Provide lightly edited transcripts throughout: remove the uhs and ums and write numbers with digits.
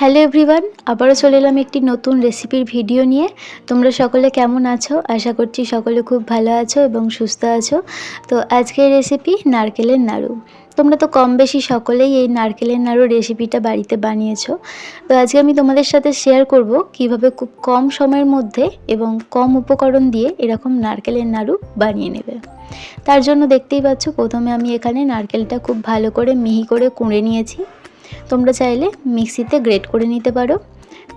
Hello everyone, আবারও চলে এলাম একটি নতুন রেসিপির ভিডিও নিয়ে। তোমরা সকলে কেমন আছো? আশা করছি সকলে খুব ভালো আছো এবং সুস্থ আছো। তো আজকের রেসিপি নারকেলের নাড়ু। তোমরা তো কম বেশি সকলেই এই নারকেলের নাড়ু রেসিপিটা বাড়িতে বানিয়েছো। তো আজকে আমি তোমাদের সাথে শেয়ার করব কিভাবে খুব কম সময়ের মধ্যে এবং কম উপকরণ দিয়ে এরকম নারকেলের নাড়ু বানিয়ে নেবে। তার জন্য দেখতেই পাচ্ছ, প্রথমে আমি এখানে নারকেলটা খুব ভালো করে মিহি করে কুড়ে নিয়েছি। তোমরা চাইলে মিক্সিতে গ্রেট করে নিতে পারো।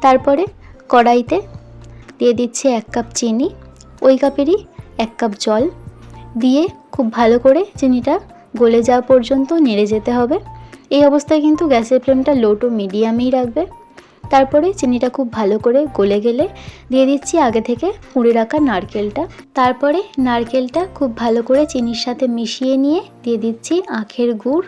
তারপরে কড়াইতে দিয়ে দিচ্ছি 1 কাপ চিনি, ওই কাপেরই 1 কাপ জল দিয়ে খুব ভালো করে চিনিটা গলে যাওয়া পর্যন্ত নেড়ে যেতে হবে। এই অবস্থায় কিন্তু গ্যাসের ফ্লেমটা লো টু মিডিয়ামেই রাখবে। তারপরে চিনিটা খুব ভালো করে গলে গেলে দিয়ে দিচ্ছি আগে থেকে কুড়ে রাখা নারকেলটা। তারপরে নারকেলটা খুব ভালো করে চিনির সাথে মিশিয়ে নিয়ে দিয়ে দিচ্ছি আখের গুড়।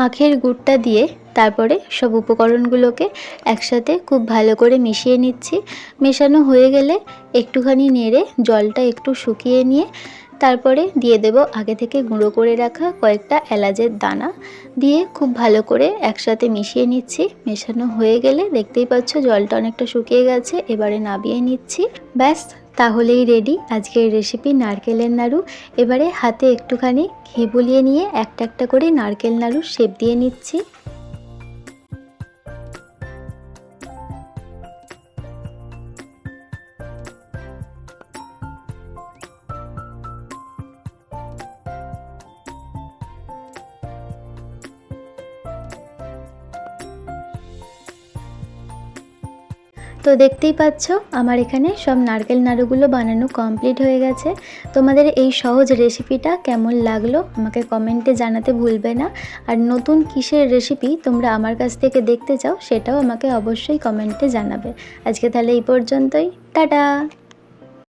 আখের গুড়টা দিয়ে তারপরে সব উপকরণগুলোকে একসাথে খুব ভালো করে মিশিয়ে নিচ্ছি। মেশানো হয়ে গেলে একটুখানি নেড়ে জলটা একটু শুকিয়ে নিয়ে তারপরে দিয়ে দেব আগে থেকে গুঁড়ো করে রাখা কয়েকটা এলাচের দানা দিয়ে খুব ভালো করে একসাথে মিশিয়ে নিচ্ছি। মেশানো হয়ে গেলে দেখতেই পাচ্ছ জলটা অনেকটা শুকিয়ে গেছে, এবারে নামিয়ে নিচ্ছি। ব্যাস, তাহলেই রেডি আজকের রেসিপি নারকেলের নাড়ু। এবারে হাতে একটুখানি ঘি বুলিয়ে নিয়ে একটা একটা করে নারকেল নাড়ুর শেপ দিয়ে নিচ্ছি। তো দেখতেই পাচ্ছ আমার এখানে সব নারকেল নাড়ুগুলো বানানো কমপ্লিট হয়ে গেছে। তোমাদের এই সহজ রেসিপিটা কেমন লাগলো আমাকে কমেন্টে জানাতে ভুলবে না। আর নতুন কিসের রেসিপি তোমরা আমার কাছ থেকে দেখতে চাও সেটাও আমাকে অবশ্যই কমেন্টে জানাবে। আজকে তাহলে এই পর্যন্তই, টাটা।